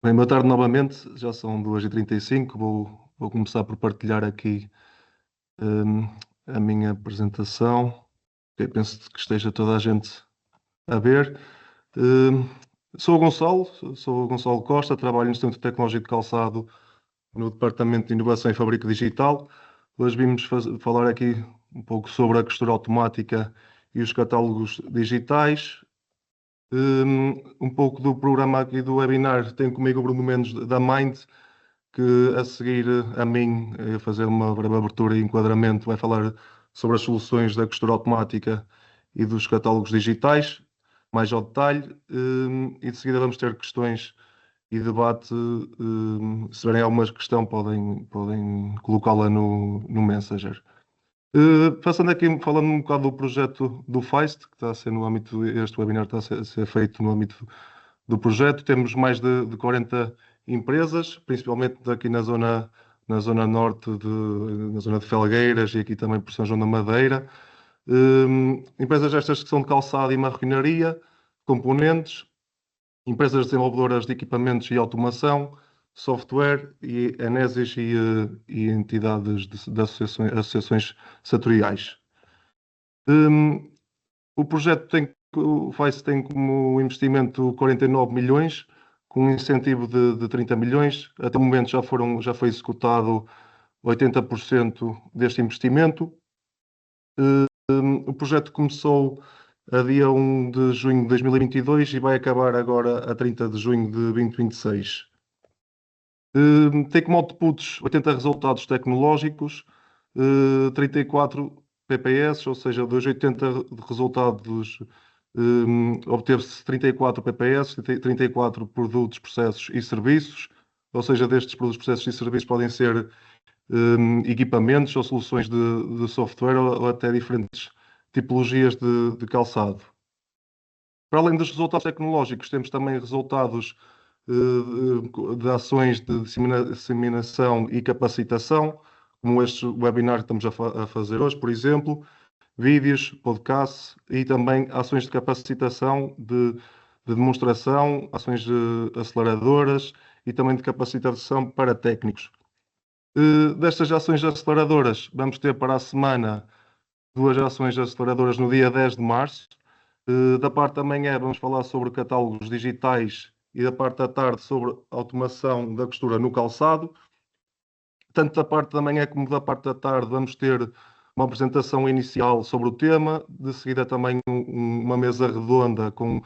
Bem, boa tarde novamente, já são 2h35. Vou começar por partilhar aqui hum, a minha apresentação. Ok, penso que esteja toda a gente a ver. Hum, sou o Gonçalo Costa, trabalho no Instituto Tecnológico de Calçado no Departamento de Inovação e Fábrica Digital. Hoje vimos falar aqui um pouco sobre a costura automática e os catálogos digitais. Um pouco do programa aqui do webinar, tenho comigo o Bruno Mendes da Mind, que a seguir a mim, fazer uma breve abertura e enquadramento, vai falar sobre as soluções da costura automática e dos catálogos digitais, mais ao detalhe, e de seguida vamos ter questões e debate. Se tiverem alguma questão, podem colocá-la no Messenger. Passando aqui, falando um bocado do projeto do Feist, que está a ser no âmbito, este webinar está a ser feito no âmbito do projeto. Temos mais de 40 empresas, principalmente aqui na zona norte, na zona de Felgueiras e aqui também por São João da Madeira. Empresas estas que são de calçado e marroquinaria, componentes, empresas desenvolvedoras de equipamentos e automação, software e anésias e entidades de associações setoriais. Hum, o FAIS tem como investimento 49 milhões, com um incentivo de 30 milhões. Até o momento já foi executado 80% deste investimento. O projeto começou a dia 1 de junho de 2022 e vai acabar agora a 30 de junho de 2026. Tem como outputs 80 resultados tecnológicos, 34 PPS, ou seja, dos 80 resultados, obteve-se 34 PPS, 34 produtos, processos e serviços, ou seja, destes produtos, processos e serviços podem ser equipamentos ou soluções de software ou até diferentes tipologias de calçado. Para além dos resultados tecnológicos, temos também resultados de ações de disseminação e capacitação, como este webinar que estamos a fazer hoje, por exemplo, vídeos, podcasts e também ações de capacitação, de demonstração, ações aceleradoras e também de capacitação para técnicos. Destas ações aceleradoras, vamos ter para a semana duas ações aceleradoras no dia 10 de março. Da parte da manhã vamos falar sobre catálogos digitais e da parte da tarde sobre automação da costura no calçado. Tanto da parte da manhã como da parte da tarde vamos ter uma apresentação inicial sobre o tema, de seguida também uma mesa redonda com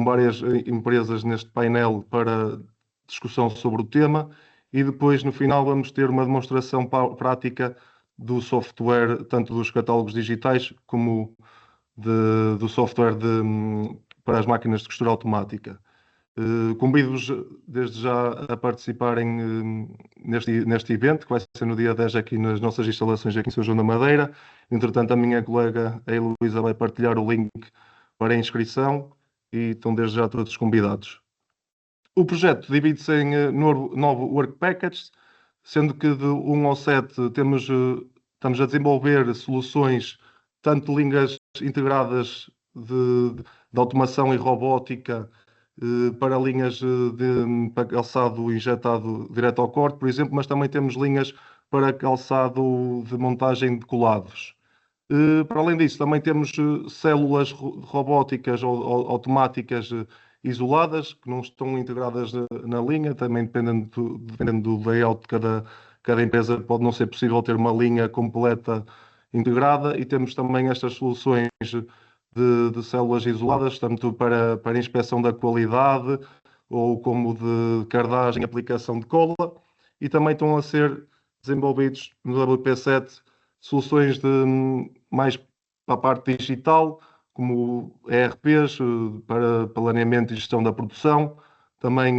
várias empresas neste painel para discussão sobre o tema e depois no final vamos ter uma demonstração prática do software, tanto dos catálogos digitais como do software para as máquinas de costura automática. Convido-vos desde já a participarem neste evento, que vai ser no dia 10 aqui nas nossas instalações aqui em São João da Madeira. Entretanto, a minha colega, a Heloísa, vai partilhar o link para a inscrição e estão desde já todos convidados. O projeto divide-se em 9 Work Packages, sendo que de 1 ao 7 estamos a desenvolver soluções, tanto linhas integradas de automação e robótica, para linhas para calçado injetado direto ao corte, por exemplo, mas também temos linhas para calçado de montagem de colados. Para além disso, também temos células robóticas ou automáticas isoladas, que não estão integradas na linha, também dependendo do layout de cada empresa, pode não ser possível ter uma linha completa integrada, e temos também estas soluções de células isoladas, tanto para inspeção da qualidade ou como de cardagem e aplicação de cola, e também estão a ser desenvolvidos no WP7 soluções mais para a parte digital, como ERPs, para planeamento e gestão da produção, também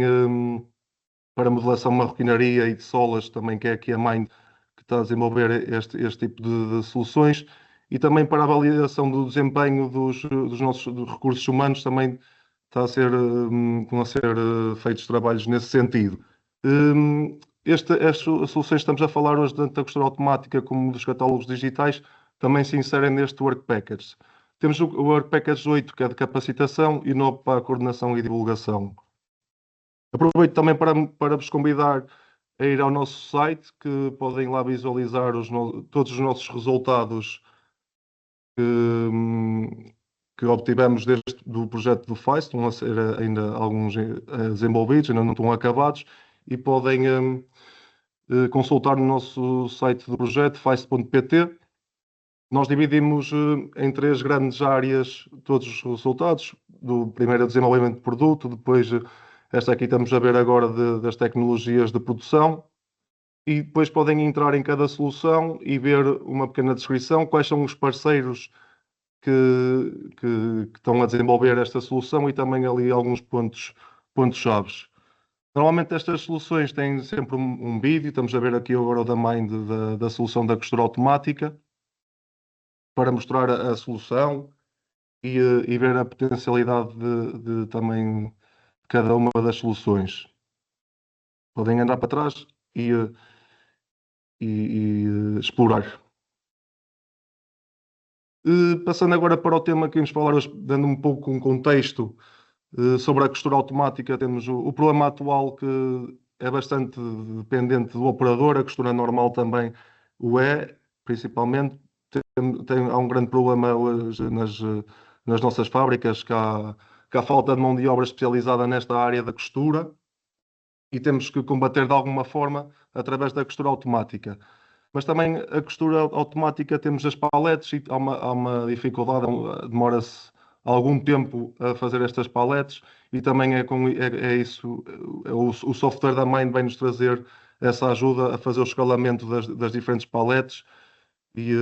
para modelação de marroquinaria e de solas, também que é aqui a Mind que está a desenvolver este tipo de soluções, e também para a avaliação do desempenho dos nossos recursos humanos, também estão a ser feitos trabalhos nesse sentido. As soluções que estamos a falar hoje, tanto da costura automática como dos catálogos digitais, também se inserem neste Work Package. Temos o Work Package 8, que é de capacitação, e o 9 para a coordenação e divulgação. Aproveito também para vos convidar a ir ao nosso site, que podem lá visualizar todos os nossos resultados que, hum, que obtivemos do projeto do FAIS. Estão a ser ainda alguns desenvolvidos, ainda não estão acabados, e podem consultar no nosso site do projeto, fais.pt. Nós dividimos em três grandes áreas todos os resultados. Do primeiro, desenvolvimento de produto, depois, esta aqui estamos a ver agora das tecnologias de produção, e depois podem entrar em cada solução e ver uma pequena descrição, quais são os parceiros que estão a desenvolver esta solução e também ali alguns pontos-chave. Normalmente estas soluções têm sempre um vídeo. Estamos a ver aqui agora o da Mind da solução da costura automática, para mostrar a solução e ver a potencialidade de também cada uma das soluções. Podem andar para trás e explorar. Passando agora para o tema que vamos falar hoje, dando um pouco um contexto sobre a costura automática, temos o problema atual, que é bastante dependente do operador. A costura normal também o é, principalmente. Há um grande problema hoje nas nossas fábricas, que há falta de mão de obra especializada nesta área da costura, e temos que combater de alguma forma através da costura automática. Mas também a costura automática, temos as paletes, e há uma dificuldade, demora-se algum tempo a fazer estas paletes, e também é isso. O software da Mind vai nos trazer essa ajuda a fazer o escalamento das diferentes paletes e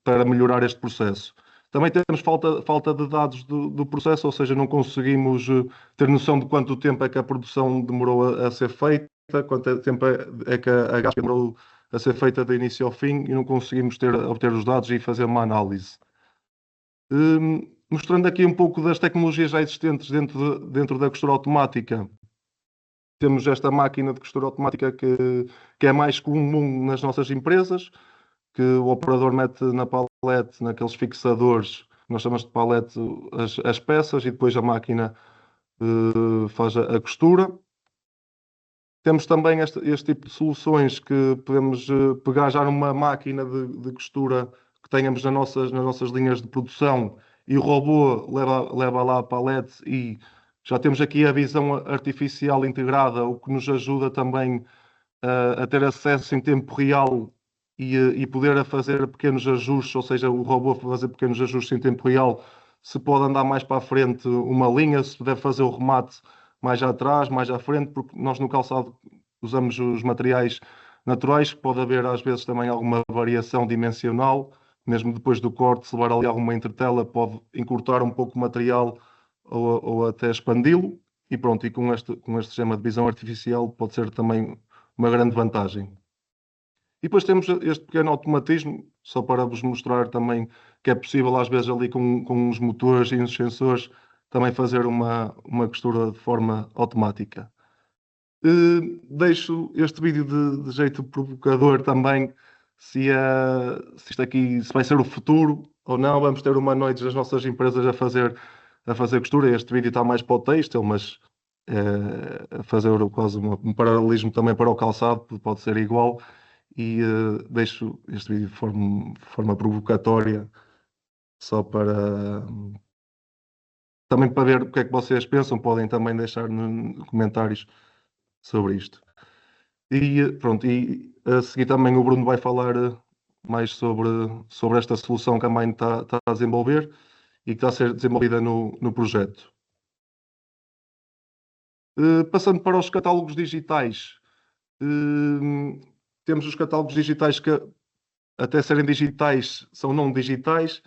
para melhorar este processo. Também temos falta de dados do processo, ou seja, não conseguimos ter noção de quanto tempo é que a produção demorou a ser feita, quanto tempo é que a gás demorou a ser feita de início ao fim, e não conseguimos obter os dados e fazer uma análise. Mostrando aqui um pouco das tecnologias já existentes dentro da costura automática. Temos esta máquina de costura automática que é mais comum nas nossas empresas, que o operador mete na palete, naqueles fixadores, nós chamamos de palete, as peças, e depois a máquina faz a costura. Temos também este tipo de soluções, que podemos pegar já numa máquina de costura que tenhamos nas nossas linhas de produção, e o robô leva lá a palete, e já temos aqui a visão artificial integrada, o que nos ajuda também a ter acesso em tempo real e poder fazer pequenos ajustes, ou seja, o robô fazer pequenos ajustes em tempo real, se pode andar mais para a frente uma linha, se deve fazer o remate mais atrás, mais à frente, porque nós no calçado usamos os materiais naturais, que pode haver às vezes também alguma variação dimensional, mesmo depois do corte, se levar ali alguma entretela, pode encurtar um pouco o material ou até expandi-lo, e pronto, e com este sistema de visão artificial pode ser também uma grande vantagem. E depois temos este pequeno automatismo, só para vos mostrar também que é possível, às vezes, ali com os motores e os sensores, também fazer uma costura de forma automática. Deixo este vídeo de jeito provocador também, se isto aqui se vai ser o futuro ou não. Vamos ter humanoides das nossas empresas a fazer costura. Este vídeo está mais para o têxtil, mas a fazer quase um paralelismo também para o calçado, pode ser igual. E deixo este vídeo de forma provocatória, só também para ver o que é que vocês pensam. Podem também deixar nos comentários sobre isto. E pronto, e a seguir também o Bruno vai falar mais sobre esta solução que a Mine está a desenvolver e que está a ser desenvolvida no projeto. Passando para os catálogos digitais. Temos os catálogos digitais que, até serem digitais, são não digitais.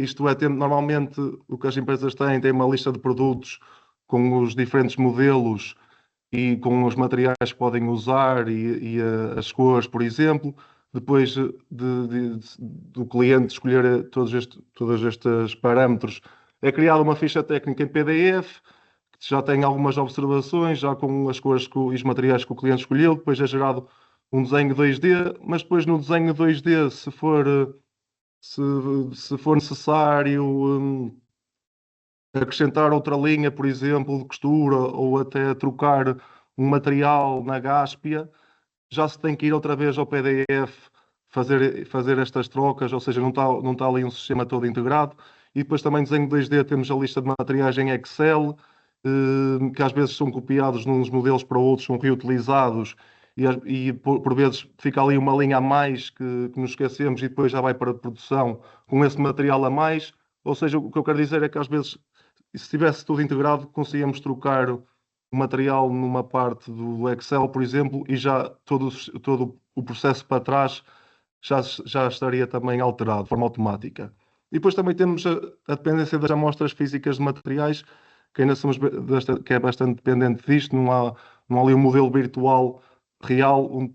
Isto é, normalmente o que as empresas têm uma lista de produtos com os diferentes modelos e com os materiais que podem usar e as cores, por exemplo. Depois do cliente escolher todos estes parâmetros, é criada uma ficha técnica em PDF, que já tem algumas observações, já com as cores e os materiais que o cliente escolheu. Depois é gerado um desenho 2D, mas depois no desenho 2D, se for necessário acrescentar outra linha, por exemplo, de costura ou até trocar um material na Gáspia, já se tem que ir outra vez ao PDF fazer estas trocas, ou seja, não está ali um sistema todo integrado. E depois também desenho 2D, temos a lista de materiais em Excel, que às vezes são copiados de uns modelos para outros, são reutilizados, e por vezes fica ali uma linha a mais que nos esquecemos e depois já vai para a produção com esse material a mais. Ou seja, o que eu quero dizer é que às vezes, se tivesse tudo integrado, conseguíamos trocar o material numa parte do Excel, por exemplo, e já todo o processo para trás já estaria também alterado de forma automática. E depois também temos a dependência das amostras físicas de materiais, que ainda que é bastante dependente disto, não há ali um modelo virtual real onde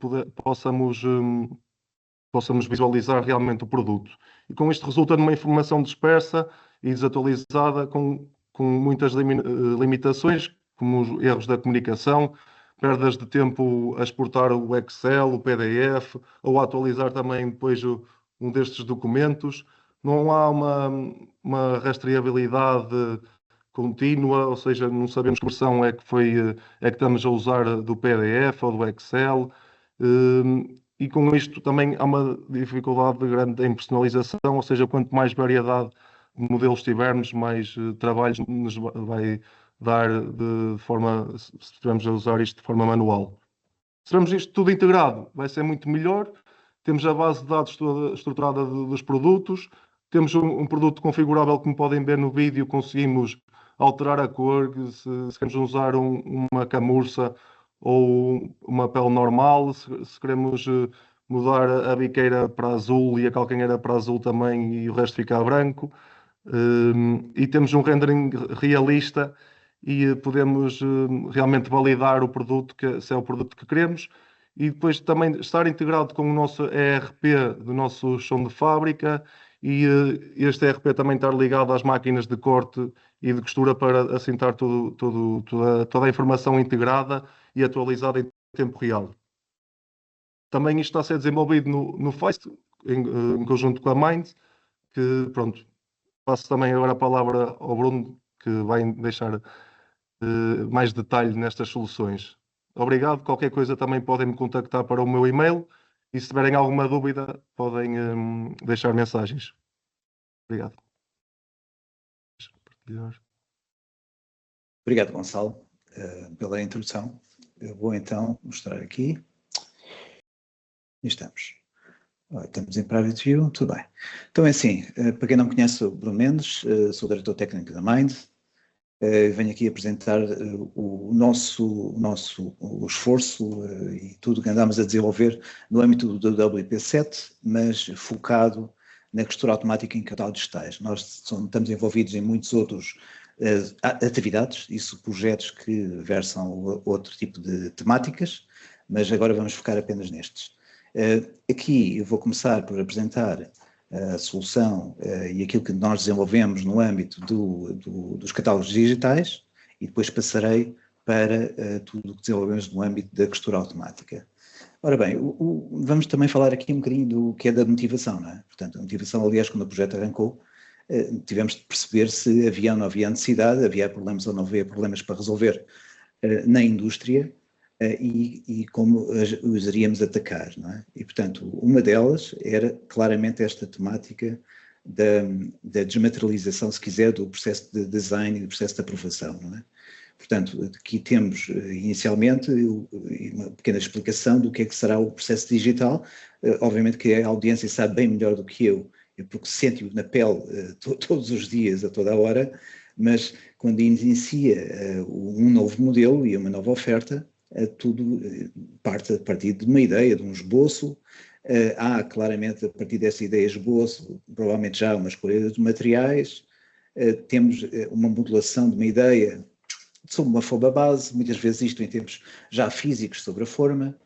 possamos visualizar realmente o produto. E com isto resulta numa informação dispersa e desatualizada, com muitas limitações, como os erros da comunicação, perdas de tempo a exportar o Excel, o PDF, ou a atualizar também depois um destes documentos. Não há uma rastreabilidade contínua, ou seja, não sabemos que versão é que estamos a usar do PDF ou do Excel. E com isto também há uma dificuldade grande em personalização, ou seja, quanto mais variedade de modelos tivermos, mais trabalhos nos vai dar de forma, se estivermos a usar isto de forma manual. Se tivermos isto tudo integrado, vai ser muito melhor. Temos a base de dados toda estruturada dos produtos, temos um produto configurável, como podem ver no vídeo, conseguimos alterar a cor, se queremos usar uma camurça ou uma pele normal, se queremos mudar a biqueira para azul e a calcanheira para azul também e o resto ficar branco. E temos um rendering realista e podemos realmente validar o produto, se é o produto que queremos, e depois também estar integrado com o nosso ERP do nosso chão de fábrica, e este ERP também estar ligado às máquinas de corte e de costura para assentar toda a informação integrada e atualizada em tempo real. Também isto está a ser desenvolvido no Feist, em conjunto com a Mind, que pronto, passo também agora a palavra ao Bruno, que vai deixar mais detalhe nestas soluções. Obrigado. Qualquer coisa também podem me contactar para o meu e-mail e se tiverem alguma dúvida podem deixar mensagens. Obrigado. Obrigado, Gonçalo, pela introdução. Eu vou então mostrar aqui. E estamos. Estamos em Private View, tudo bem. Então é assim, para quem não me conhece, sou Bruno Mendes, sou diretor técnico da Mind. Venho aqui apresentar o esforço e tudo que andamos a desenvolver no âmbito do WP7, mas focado na costura automática em catálogos digitais. Nós estamos envolvidos em muitos outros atividades, isso projetos que versam outro tipo de temáticas, mas agora vamos focar apenas nestes. Aqui eu vou começar por apresentar a solução e aquilo que nós desenvolvemos no âmbito dos catálogos digitais e depois passarei para tudo o que desenvolvemos no âmbito da costura automática. Ora bem, vamos também falar aqui um bocadinho do que é da motivação, não é? Portanto, a motivação, aliás, quando o projeto arrancou, tivemos de perceber se havia ou não havia necessidade, havia problemas ou não havia problemas para resolver na indústria, e como os iríamos atacar, não é? E, portanto, uma delas era claramente esta temática da desmaterialização, se quiser, do processo de design e do processo de aprovação, não é? Portanto, aqui temos inicialmente uma pequena explicação do que é que será o processo digital. Obviamente que a audiência sabe bem melhor do que eu porque sente-o na pele todos os dias, a toda a hora, mas quando inicia um novo modelo e uma nova oferta, tudo parte a partir de uma ideia, de um esboço. Há claramente, a partir dessa ideia esboço, provavelmente já uma escolha de materiais, temos uma modulação de uma ideia sobre uma forma base, muitas vezes isto em termos já físicos sobre a forma.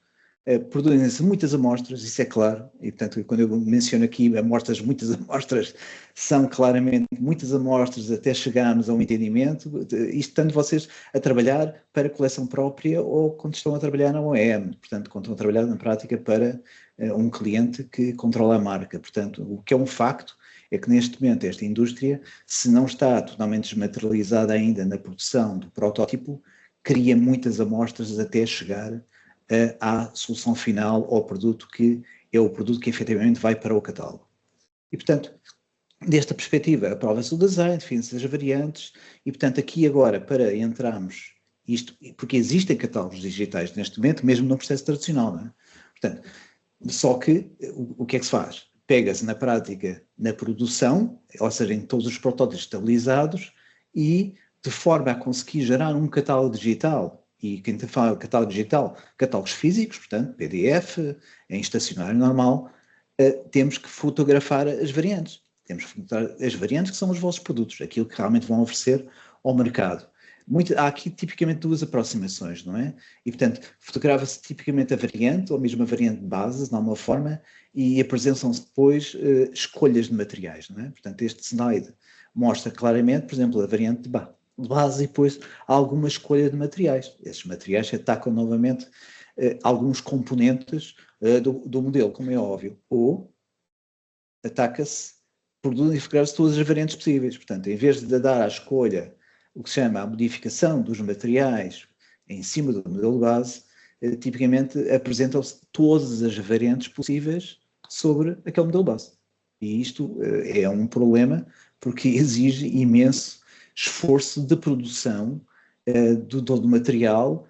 Produzem-se muitas amostras, isso é claro, e portanto quando eu menciono aqui amostras, muitas amostras, são claramente muitas amostras até chegarmos a um entendimento, isto estando vocês a trabalhar para coleção própria ou quando estão a trabalhar na OEM, portanto quando estão a trabalhar na prática para um cliente que controla a marca. Portanto, o que é um facto é que neste momento esta indústria, se não está totalmente desmaterializada ainda na produção do protótipo, cria muitas amostras até chegar à solução final, ao produto que é o produto que efetivamente vai para o catálogo. E, portanto, desta perspectiva, aprova-se o design, define-se as variantes, e, portanto, aqui agora, para entrarmos isto, porque existem catálogos digitais neste momento, mesmo no processo tradicional, não é? Portanto, só que o que é que se faz? Pega-se na prática na produção, ou seja, em todos os protótipos estabilizados, e de forma a conseguir gerar um catálogo digital, e quem fala de catálogo digital, catálogos físicos, portanto, PDF, em estacionário normal, temos que fotografar as variantes. Temos que fotografar as variantes que são os vossos produtos, aquilo que realmente vão oferecer ao mercado. Há aqui tipicamente duas aproximações, não é? E, portanto, fotografa-se tipicamente a variante, ou mesmo a variante de base, de alguma forma, e apresentam-se depois escolhas de materiais, não é? Portanto, este slide mostra claramente, por exemplo, a variante de base e depois há alguma escolha de materiais. Esses materiais atacam novamente alguns componentes do modelo, como é óbvio, ou ataca-se por identificar-se todas as variantes possíveis. Portanto, em vez de dar à escolha o que se chama a modificação dos materiais em cima do modelo base, tipicamente apresentam-se todas as variantes possíveis sobre aquele modelo base. E isto é um problema porque exige imenso esforço de produção do material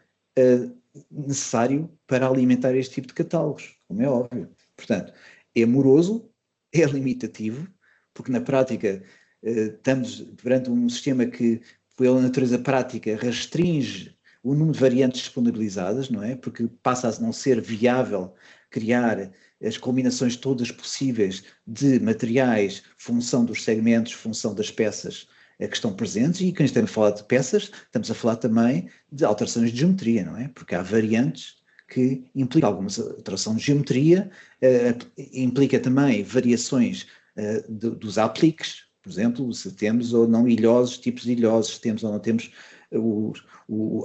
necessário para alimentar este tipo de catálogos, como é óbvio. Portanto, é moroso, é limitativo, porque na prática estamos perante um sistema que, pela natureza prática, restringe o número de variantes disponibilizadas, não é? Porque passa a não ser viável criar as combinações todas possíveis de materiais, função dos segmentos, função das peças que estão presentes, e quando estamos a falar de peças, estamos a falar também de alterações de geometria, não é? Porque há variantes que implicam alguma alteração de geometria, implica também variações dos apliques, por exemplo, se temos ou não ilhosos, tipos de ilhosos, se temos ou não temos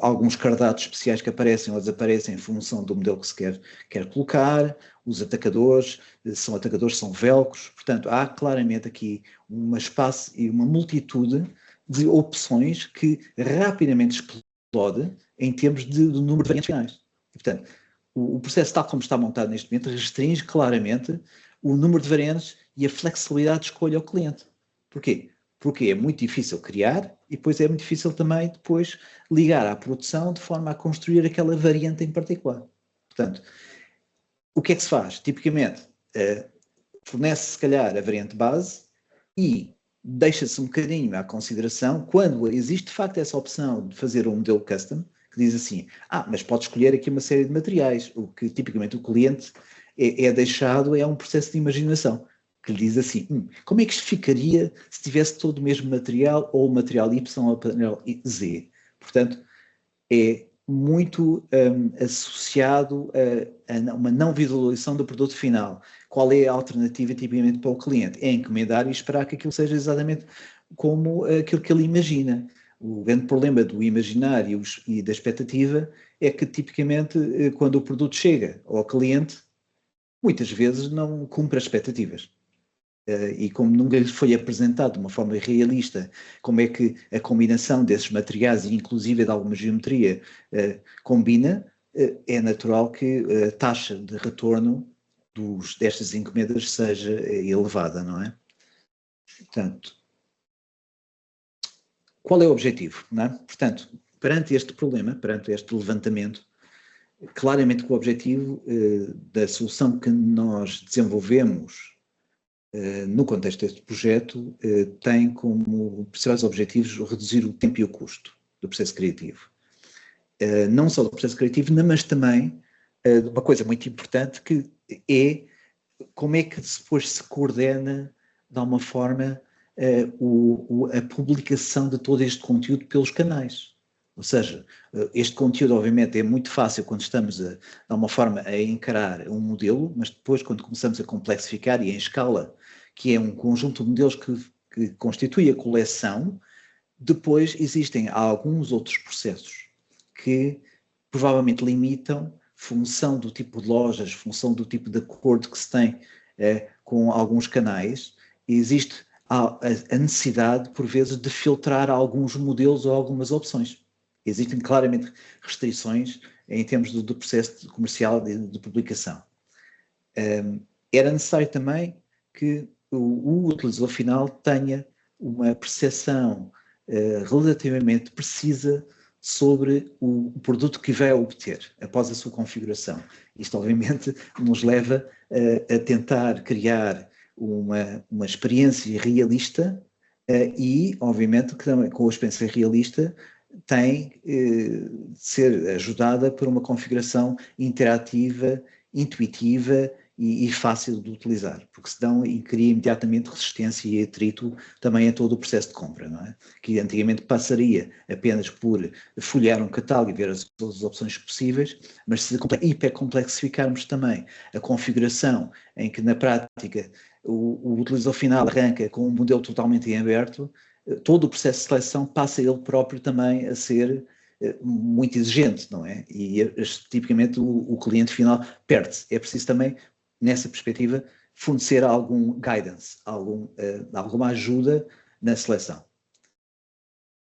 alguns cardados especiais que aparecem ou desaparecem em função do modelo que se quer colocar, os atacadores, são velcros, portanto, há claramente aqui um espaço e uma multitude de opções que rapidamente explode em termos do número de variantes finais. E, portanto, o processo tal como está montado neste momento restringe claramente o número de variantes e a flexibilidade de escolha ao cliente. Porquê? Porque é muito difícil criar e depois é muito difícil também depois ligar à produção de forma a construir aquela variante em particular. Portanto, o que é que se faz? Tipicamente, fornece se calhar a variante base e deixa-se um bocadinho à consideração, quando existe de facto essa opção de fazer um modelo custom, que diz assim, mas pode escolher aqui uma série de materiais, o que tipicamente o cliente é deixado, é um processo de imaginação, que lhe diz assim, como é que isto ficaria se tivesse todo o mesmo material, ou o material Y ou o material Z? Portanto, é muito associado a uma não visualização do produto final. Qual é a alternativa tipicamente para o cliente? É encomendar e esperar que aquilo seja exatamente como aquilo que ele imagina. O grande problema do imaginário e da expectativa é que tipicamente quando o produto chega ao cliente, muitas vezes não cumpre as expectativas. E como nunca lhes foi apresentado de uma forma realista como é que a combinação desses materiais e inclusive de alguma geometria combina, é natural que a taxa de retorno destas encomendas seja elevada, não é? Portanto, qual é o objetivo, não é? Portanto, perante este problema, perante este levantamento, claramente que o objetivo da solução que nós desenvolvemos no contexto deste projeto, tem como principais objetivos reduzir o tempo e o custo do processo criativo. Não só do processo criativo, mas também de uma coisa muito importante, que é como é que depois se coordena, de alguma forma, a publicação de todo este conteúdo pelos canais. Ou seja, este conteúdo, obviamente, é muito fácil quando estamos, de alguma forma, a encarar um modelo, mas depois, quando começamos a complexificar e em escala, que é um conjunto de modelos que constitui a coleção, depois existem alguns outros processos que provavelmente limitam, função do tipo de lojas, função do tipo de acordo que se tem com alguns canais, existe há a necessidade, por vezes, de filtrar alguns modelos ou algumas opções. Existem claramente restrições em termos do processo comercial de publicação. Era necessário também que o utilizador final tenha uma percepção relativamente precisa sobre o produto que vai obter após a sua configuração. Isto, obviamente, nos leva a tentar criar uma experiência realista e, obviamente, que também com a experiência realista tem de ser ajudada por uma configuração interativa, intuitiva e fácil de utilizar, porque senão cria imediatamente resistência e atrito também a todo o processo de compra, não é? Que antigamente passaria apenas por folhear um catálogo e ver todas as opções possíveis, mas se hipercomplexificarmos também a configuração em que na prática o utilizador final arranca com um modelo totalmente em aberto, todo o processo de seleção passa ele próprio também a ser muito exigente, não é? E tipicamente o cliente final perde-se. É preciso também, nessa perspectiva, fornecer algum guidance, alguma ajuda na seleção.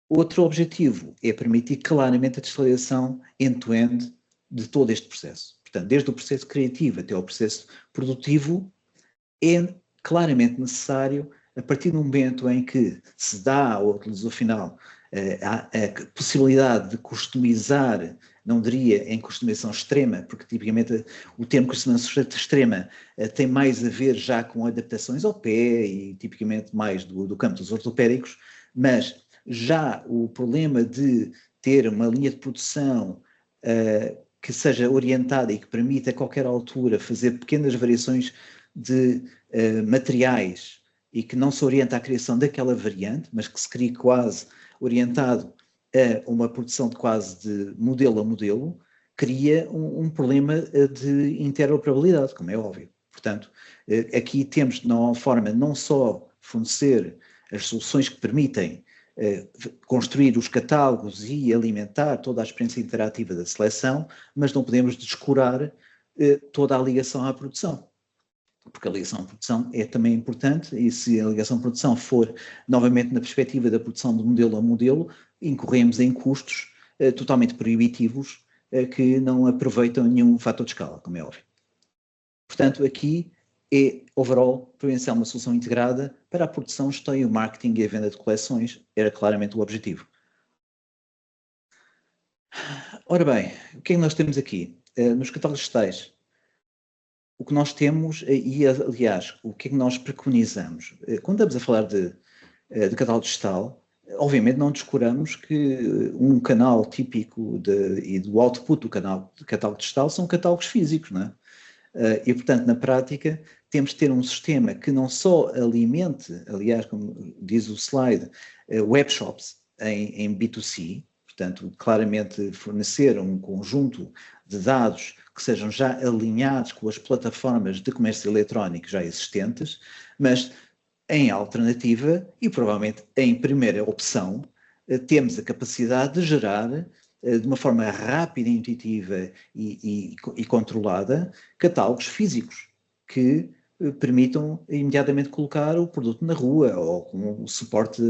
Outro objetivo é permitir claramente a desligação end-to-end de todo este processo. Portanto, desde o processo criativo até ao processo produtivo, é claramente necessário, a partir do momento em que se dá ao utilizador final a possibilidade de customizar, não diria em customização extrema, porque tipicamente o termo customização extrema tem mais a ver já com adaptações ao pé e tipicamente mais do campo dos ortopédicos, mas já o problema de ter uma linha de produção que seja orientada e que permita a qualquer altura fazer pequenas variações de materiais e que não se orienta à criação daquela variante, mas que se crie quase orientado a uma produção de quase de modelo a modelo, cria um problema de interoperabilidade, como é óbvio. Portanto, aqui temos de uma forma não só fornecer as soluções que permitem construir os catálogos e alimentar toda a experiência interativa da seleção, mas não podemos descurar toda a ligação à produção. Porque a ligação à produção é também importante e se a ligação à produção for novamente na perspectiva da produção de modelo a modelo, incorremos em custos totalmente proibitivos que não aproveitam nenhum fator de escala, como é óbvio. Portanto, aqui é, overall, prevenção uma solução integrada para a produção, gestão e o marketing e a venda de coleções, era claramente o objetivo. Ora bem, o que é que nós temos aqui? Nos catálogos digitais, o que nós temos, e aliás, o que é que nós preconizamos? Quando estamos a falar de catálogo digital, obviamente não descuramos que um canal típico e do output do canal de catálogo digital são catálogos físicos, não é? E, portanto, na prática, temos de ter um sistema que não só alimente, aliás, como diz o slide, webshops em B2C, portanto, claramente fornecer um conjunto de dados que sejam já alinhados com as plataformas de comércio eletrónico já existentes, mas em alternativa e provavelmente em primeira opção, temos a capacidade de gerar de uma forma rápida, intuitiva e controlada catálogos físicos que permitam imediatamente colocar o produto na rua ou com suporte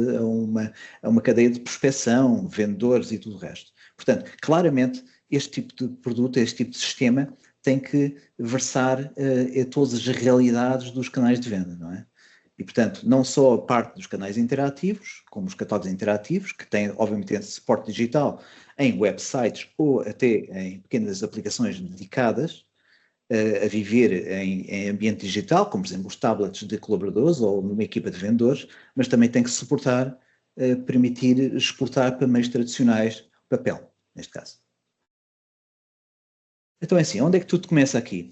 a uma cadeia de prospecção, vendedores e tudo o resto. Portanto, claramente, este tipo de produto, este tipo de sistema tem que versar a todas as realidades dos canais de venda, não é? E, portanto, não só a parte dos canais interativos, como os catálogos interativos, que têm, obviamente, esse suporte digital em websites ou até em pequenas aplicações dedicadas a viver em ambiente digital, como, por exemplo, os tablets de colaboradores ou numa equipa de vendedores, mas também tem que suportar, permitir exportar para meios tradicionais, papel, neste caso. Então é assim, onde é que tudo começa aqui?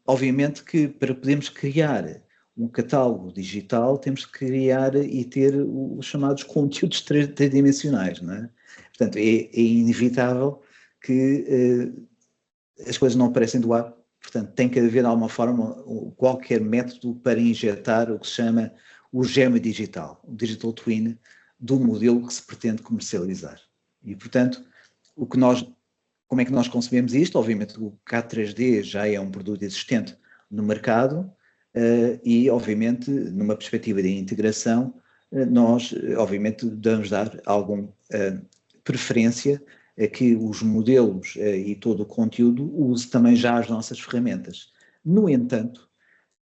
Obviamente que para podermos criar um catálogo digital temos que criar e ter os chamados conteúdos tridimensionais, não é? Portanto, é inevitável que as coisas não aparecem do ar, portanto tem que haver de alguma forma qualquer método para injetar o que se chama o gema digital, o digital twin do modelo que se pretende comercializar. E portanto, como é que nós concebemos isto? Obviamente o CAD 3D já é um produto existente no mercado, e, obviamente, numa perspectiva de integração, nós, obviamente, devemos dar alguma preferência a que os modelos e todo o conteúdo use também já as nossas ferramentas. No entanto,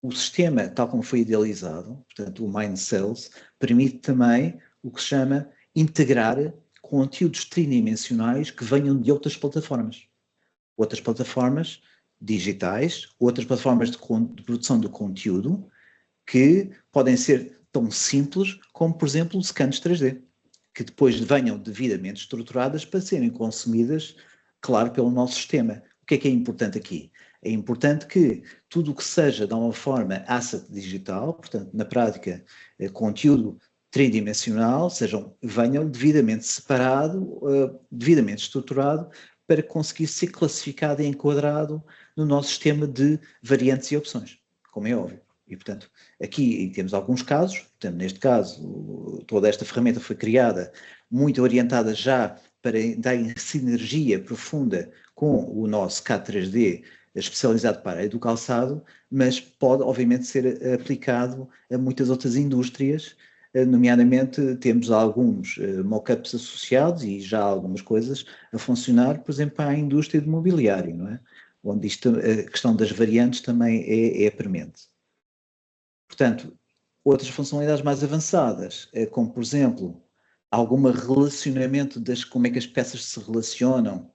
o sistema, tal como foi idealizado, portanto, o MindSales, permite também o que se chama integrar conteúdos tridimensionais que venham de outras plataformas digitais, outras plataformas de produção de conteúdo, que podem ser tão simples como, por exemplo, scans 3D, que depois venham devidamente estruturadas para serem consumidas, claro, pelo nosso sistema. O que é importante aqui? É importante que tudo o que seja, de uma forma, asset digital, portanto, na prática, conteúdo tridimensional, venham devidamente separado, devidamente estruturado, para conseguir ser classificado e enquadrado no nosso sistema de variantes e opções, como é óbvio. E, portanto, aqui temos alguns casos, portanto, neste caso, toda esta ferramenta foi criada muito orientada já para dar sinergia profunda com o nosso CAD 3D especializado para a área do calçado, mas pode, obviamente, ser aplicado a muitas outras indústrias, nomeadamente temos alguns mock-ups associados e já algumas coisas a funcionar, por exemplo, para a indústria do mobiliário, não é? Onde a questão das variantes também é premente. Portanto, outras funcionalidades mais avançadas, como, por exemplo, algum relacionamento como é que as peças se relacionam,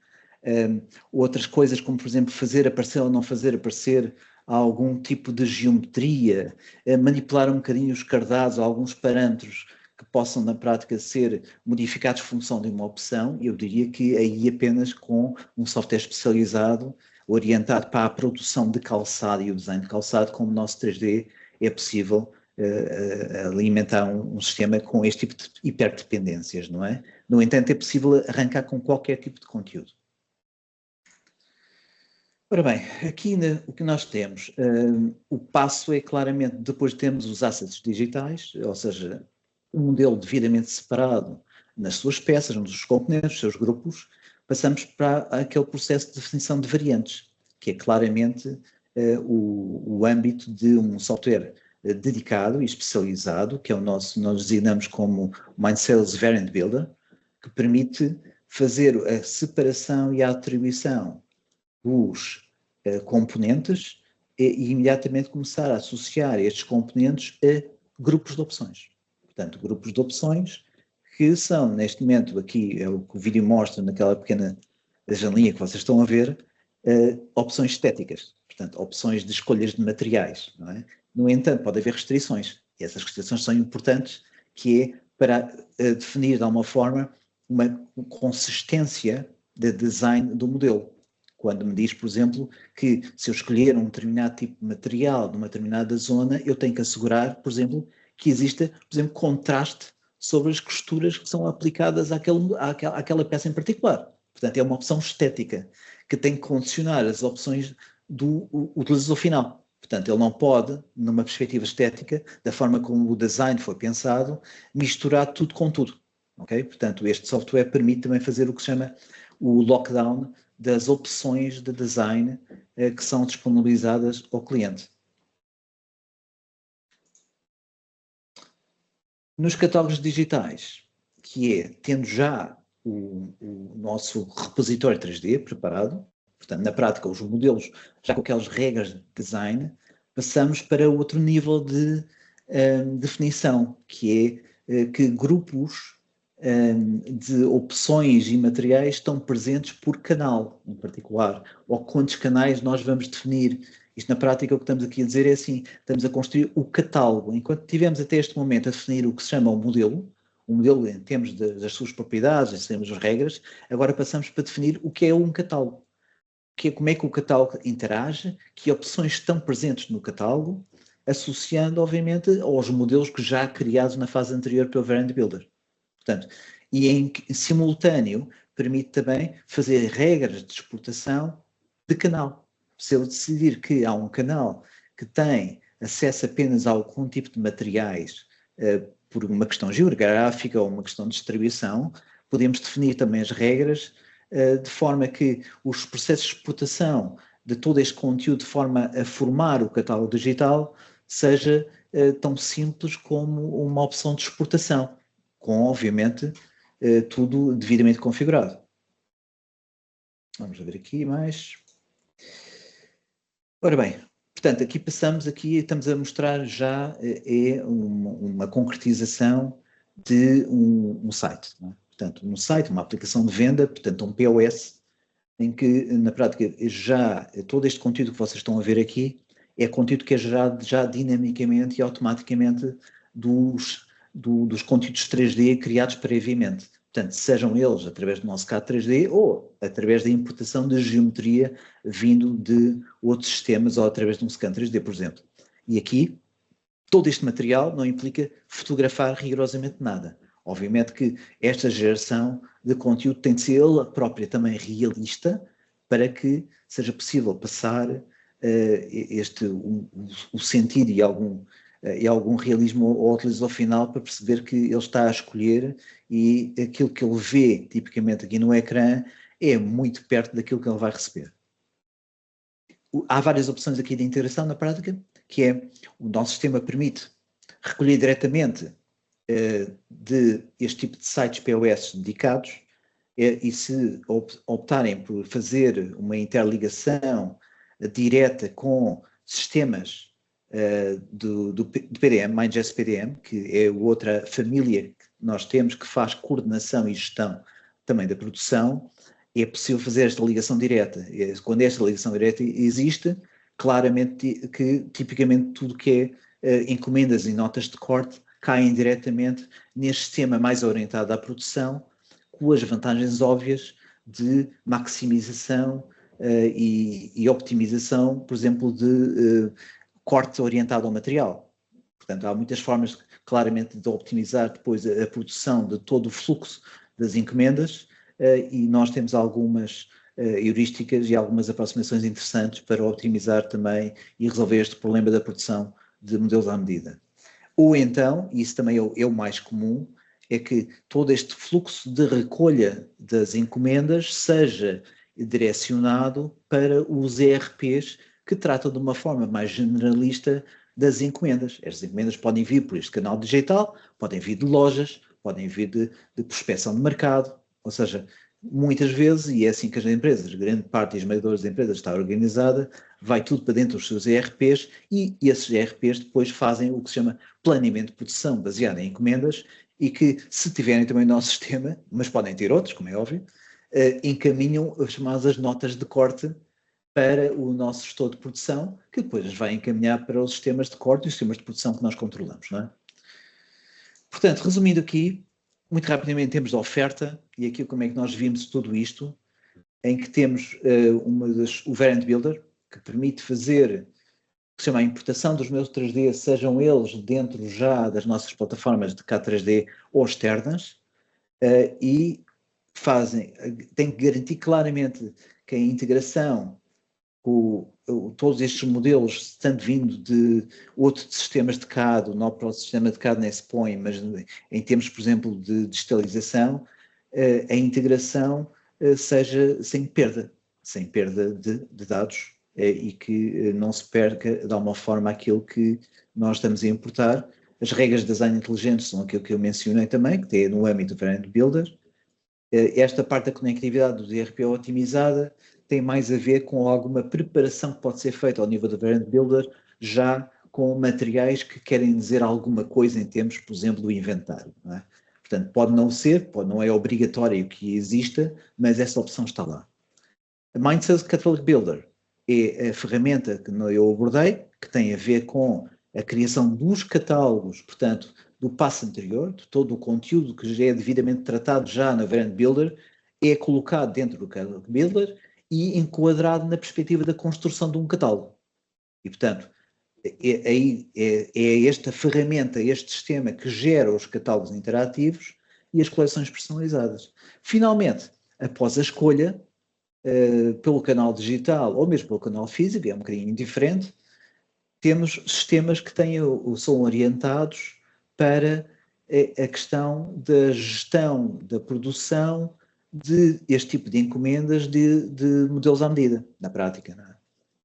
outras coisas como, por exemplo, fazer aparecer ou não fazer aparecer algum tipo de geometria, manipular um bocadinho os cardados, alguns parâmetros que possam, na prática, ser modificados em função de uma opção, eu diria que aí apenas com um software especializado, orientado para a produção de calçado e o design de calçado, como o nosso 3D, é possível alimentar um sistema com este tipo de hiperdependências, não é? No entanto, é possível arrancar com qualquer tipo de conteúdo. Ora bem, aqui o que nós temos, o passo é claramente, depois de termos os assets digitais, ou seja, um modelo devidamente separado nas suas peças, nos seus componentes, nos seus grupos, passamos para aquele processo de definição de variantes, que é claramente o âmbito de um software dedicado e especializado, que é nós designamos como MindSales Variant Builder, que permite fazer a separação e a atribuição dos componentes e imediatamente começar a associar estes componentes a grupos de opções. Portanto, grupos de opções que são, neste momento, aqui é o que o vídeo mostra naquela pequena janelinha que vocês estão a ver, opções estéticas, portanto, opções de escolhas de materiais, não é? No entanto, pode haver restrições, e essas restrições são importantes, que é para definir de alguma forma uma consistência de design do modelo. Quando me diz, por exemplo, que se eu escolher um determinado tipo de material numa determinada zona, eu tenho que assegurar, por exemplo, que exista, por exemplo, contraste sobre as costuras que são aplicadas àquela peça em particular. Portanto, é uma opção estética que tem que condicionar as opções do utilizador final. Portanto, ele não pode, numa perspectiva estética, da forma como o design foi pensado, misturar tudo com tudo. Okay? Portanto, este software permite também fazer o que se chama o lockdown das opções de design que são disponibilizadas ao cliente. Nos catálogos digitais, que é, tendo já o nosso repositório 3D preparado, portanto, na prática, os modelos já com aquelas regras de design, passamos para outro nível de definição, que é que grupos de opções e materiais estão presentes por canal, em particular, ou quantos canais nós vamos definir. Isto, na prática, o que estamos aqui a dizer é assim, estamos a construir o catálogo. Enquanto tivemos até este momento a definir o que se chama o modelo em termos das suas propriedades, em termos das regras, agora passamos para definir o que é um catálogo. Como é que o catálogo interage, que opções estão presentes no catálogo, associando, obviamente, aos modelos que já criados na fase anterior pelo Variant Builder. Portanto, e em simultâneo permite também fazer regras de exportação de canal. Se eu decidir que há um canal que tem acesso apenas a algum tipo de materiais por uma questão geográfica ou uma questão de distribuição, podemos definir também as regras de forma que os processos de exportação de todo este conteúdo de forma a formar o catálogo digital seja tão simples como uma opção de exportação, com, obviamente, tudo devidamente configurado. Vamos ver aqui mais. Ora bem, portanto, aqui estamos a mostrar já uma concretização de um site. Não é? Portanto, um site, uma aplicação de venda, portanto, um POS, em que, na prática, já todo este conteúdo que vocês estão a ver aqui é conteúdo que é gerado já dinamicamente e automaticamente dos conteúdos 3D criados previamente. Portanto, sejam eles através do nosso CAD 3D ou através da importação de geometria vindo de outros sistemas ou através de um scan 3D, por exemplo. E aqui, todo este material não implica fotografar rigorosamente nada. Obviamente que esta geração de conteúdo tem de ser ela própria também realista para que seja possível passar o sentido e algum realismo ao utilizador final para perceber que ele está a escolher e aquilo que ele vê tipicamente aqui no ecrã é muito perto daquilo que ele vai receber. Há várias opções aqui de interação na prática, que é o nosso sistema permite recolher diretamente de este tipo de sites POS dedicados e se optarem por fazer uma interligação direta com sistemas do PDM, MindJS PDM, que é outra família que nós temos que faz coordenação e gestão também da produção, é possível fazer esta ligação direta. Quando esta ligação direta existe, claramente que tipicamente tudo que é encomendas e notas de corte caem diretamente neste sistema mais orientado à produção, com as vantagens óbvias de maximização e optimização, por exemplo, de corte orientado ao material. Portanto, há muitas formas, claramente, de optimizar depois a produção de todo o fluxo das encomendas e nós temos algumas heurísticas e algumas aproximações interessantes para optimizar também e resolver este problema da produção de modelos à medida. Ou então, e isso também é o mais comum, é que todo este fluxo de recolha das encomendas seja direcionado para os ERPs que tratam de uma forma mais generalista das encomendas. Estas encomendas podem vir por este canal digital, podem vir de lojas, podem vir de prospecção de mercado, ou seja, muitas vezes, e é assim que as empresas, grande parte das esmagadores das empresas está organizada, vai tudo para dentro dos seus ERPs e esses ERPs depois fazem o que se chama planeamento de produção baseado em encomendas e que, se tiverem também o nosso sistema, mas podem ter outros, como é óbvio, encaminham as chamadas notas de corte para o nosso gestor de produção, que depois as vai encaminhar para os sistemas de corte e os sistemas de produção que nós controlamos, não é? Portanto, resumindo aqui, muito rapidamente, em termos de oferta, e aqui como é que nós vimos tudo isto, em que temos o Variant Builder, que permite fazer o que se chama a importação dos meus 3D, sejam eles dentro já das nossas plataformas de CAD 3D ou externas, e tem que garantir claramente que a integração com todos estes modelos, tanto vindo de outros sistemas de CAD, não para o sistema de CAD nem se põe, mas em termos, por exemplo, de digitalização, a integração seja sem perda de dados e que não se perca de alguma forma aquilo que nós estamos a importar. As regras de design inteligente são aquilo que eu mencionei também, que tem no âmbito do Variant Builder. Esta parte da conectividade do DRP otimizada tem mais a ver com alguma preparação que pode ser feita ao nível do Variant Builder, já com materiais que querem dizer alguma coisa em termos, por exemplo, do inventário. Não é? Portanto, não é obrigatório que exista, mas essa opção está lá. A Mindsales Catalog Builder é a ferramenta que eu abordei, que tem a ver com a criação dos catálogos, portanto, do passo anterior, de todo o conteúdo que já é devidamente tratado já no Variant Builder, é colocado dentro do Catalog Builder e enquadrado na perspectiva da construção de um catálogo. E, portanto, é esta ferramenta, este sistema que gera os catálogos interativos e as coleções personalizadas. Finalmente, após a escolha, pelo canal digital ou mesmo pelo canal físico, é um bocadinho diferente, temos sistemas que são orientados para a questão da gestão, da produção de este tipo de encomendas de modelos à medida, na prática. Não é?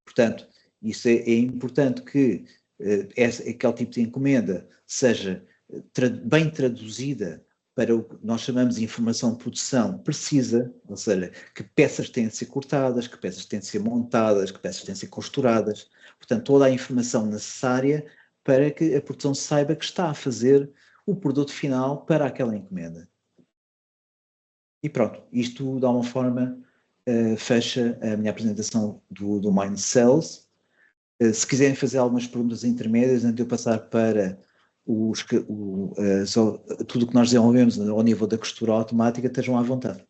Portanto, isso é importante que aquele tipo de encomenda seja bem traduzida para o que nós chamamos de informação de produção precisa, ou seja, que peças têm de ser cortadas, que peças têm de ser montadas, que peças têm de ser costuradas, portanto, toda a informação necessária para que a produção saiba que está a fazer o produto final para aquela encomenda. E pronto, isto de alguma forma fecha a minha apresentação do Mind Cells. Se quiserem fazer algumas perguntas intermédias, antes de eu passar para tudo o que nós desenvolvemos ao nível da costura automática, estejam à vontade.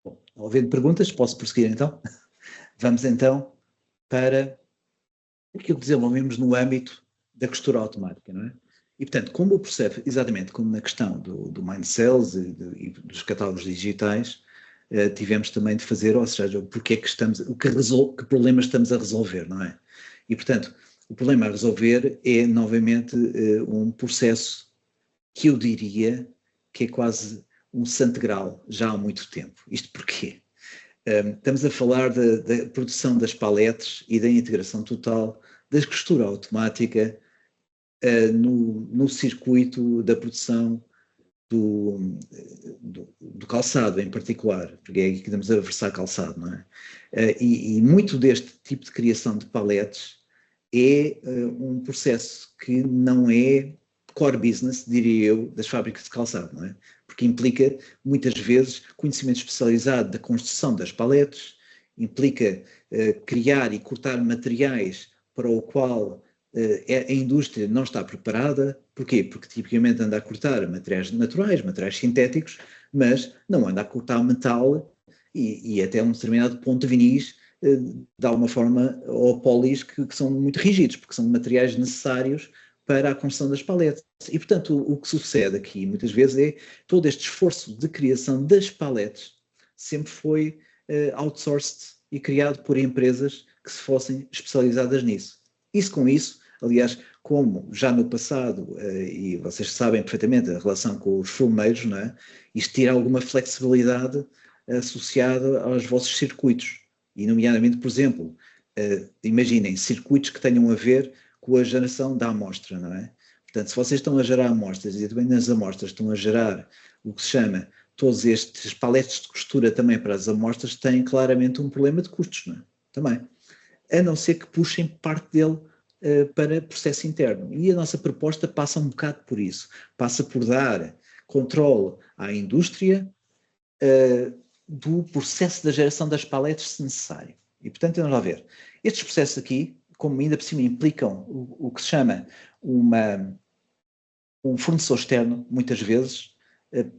Bom, havendo perguntas, posso prosseguir então? Vamos então para aquilo que desenvolvemos no âmbito da costura automática, não é? E, portanto, como o processo, exatamente como na questão do Mind Cells e dos catálogos digitais, tivemos também de fazer, ou seja, porque é que que problemas estamos a resolver, não é? E, portanto, o problema a resolver é, novamente, um processo que eu diria que é quase um santo grau já há muito tempo. Isto porquê? Estamos a falar da produção das paletes e da integração total da costura automática no circuito da produção do calçado em particular, porque é aqui que estamos a versar calçado, não é? E muito deste tipo de criação de paletes é um processo que não é core business, diria eu, das fábricas de calçado, não é? Porque implica, muitas vezes, conhecimento especializado da construção das paletes, implica criar e cortar materiais para o qual a indústria não está preparada. Porquê? Porque tipicamente anda a cortar materiais naturais, materiais sintéticos, mas não anda a cortar metal e até um determinado ponto de vinis, de alguma forma, ou polis que são muito rígidos, porque são materiais necessários para a construção das paletes. E, portanto, o que sucede aqui, muitas vezes, é todo este esforço de criação das paletes sempre foi outsourced e criado por empresas que se fossem especializadas nisso. Com isso, aliás, como já no passado, e vocês sabem perfeitamente a relação com os formeiros, não é? Isto tira alguma flexibilidade associada aos vossos circuitos. E, nomeadamente, por exemplo, imaginem circuitos que tenham a ver com a geração da amostra, não é? Portanto, se vocês estão a gerar amostras e também nas amostras estão a gerar o que se chama todos estes paletes de costura também para as amostras, têm claramente um problema de custos, não é? Também. A não ser que puxem parte dele para processo interno. E a nossa proposta passa um bocado por isso. Passa por dar controle à indústria do processo da geração das paletes, se necessário. E, portanto, vamos lá ver. Estes processos aqui, como ainda por cima implicam o que se chama um fornecedor externo, muitas vezes,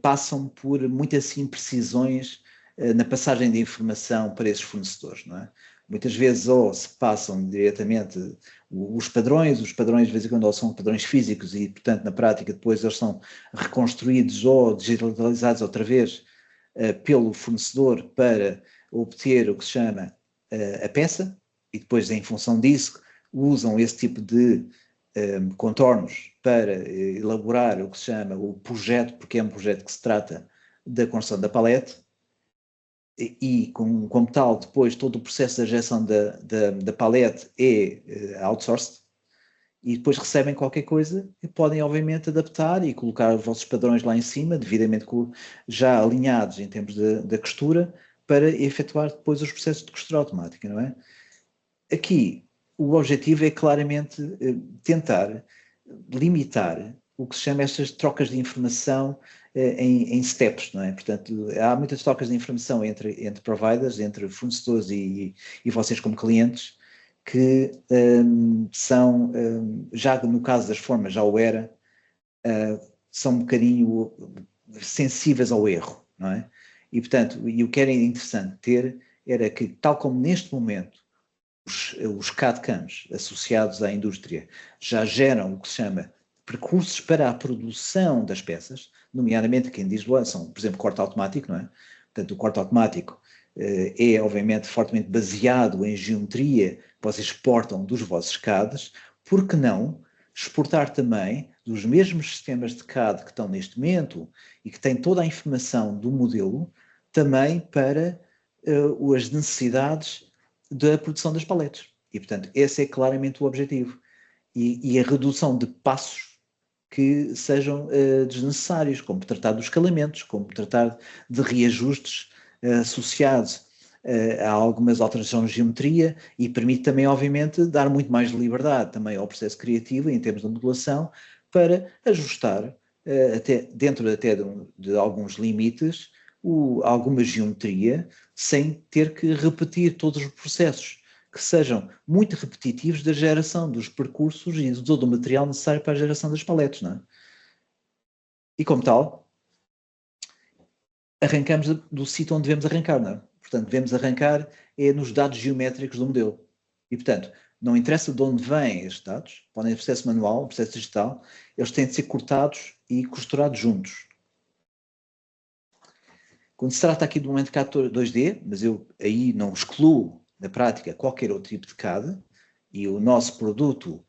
passam por muitas imprecisões na passagem de informação para esses fornecedores, não é? Muitas vezes ou se passam diretamente os padrões de vez em quando ou são padrões físicos e, portanto, na prática depois eles são reconstruídos ou digitalizados outra vez pelo fornecedor para obter o que se chama a peça e depois, em função disso, usam esse tipo de contornos para elaborar o que se chama o projeto, porque é um projeto que se trata da construção da palete. E como tal, depois todo o processo da gestão da palete é outsourced e depois recebem qualquer coisa e podem obviamente adaptar e colocar os vossos padrões lá em cima, devidamente já alinhados em termos da costura, para efetuar depois os processos de costura automática, não é? Aqui o objetivo é claramente tentar limitar o que se chama estas trocas de informação em steps, não é? Portanto, há muitas trocas de informação entre providers, entre fornecedores e vocês como clientes, que são, já no caso das formas já o era, são um bocadinho sensíveis ao erro, não é? E, portanto, e o que era interessante ter era que, tal como neste momento, os CAD/CAMs associados à indústria já geram o que se chama percursos para a produção das peças, nomeadamente quem diz são, por exemplo, corte automático, não é? Portanto, o corte automático é, obviamente, fortemente baseado em geometria que vocês exportam dos vossos CADs, por que não exportar também dos mesmos sistemas de CAD que estão neste momento e que têm toda a informação do modelo, também para as necessidades da produção das paletes. E, portanto, esse é claramente o objetivo. E a redução de passos que sejam desnecessários, como tratar dos escalamentos, como tratar de reajustes associados a algumas alterações de geometria, e permite também, obviamente, dar muito mais liberdade também ao processo criativo, em termos de modulação, para ajustar, dentro de alguns limites, alguma geometria, sem ter que repetir todos os processos, que sejam muito repetitivos da geração dos percursos e de todo o material necessário para a geração das paletes, não é? E como tal, arrancamos do sítio onde devemos arrancar, não é? Portanto, devemos arrancar nos dados geométricos do modelo. E, portanto, não interessa de onde vêm estes dados, podem ser processo manual, processo digital, eles têm de ser cortados e costurados juntos. Quando se trata aqui de um CAD 2D, mas eu aí não excluo, na prática, qualquer outro tipo de CAD, e o nosso produto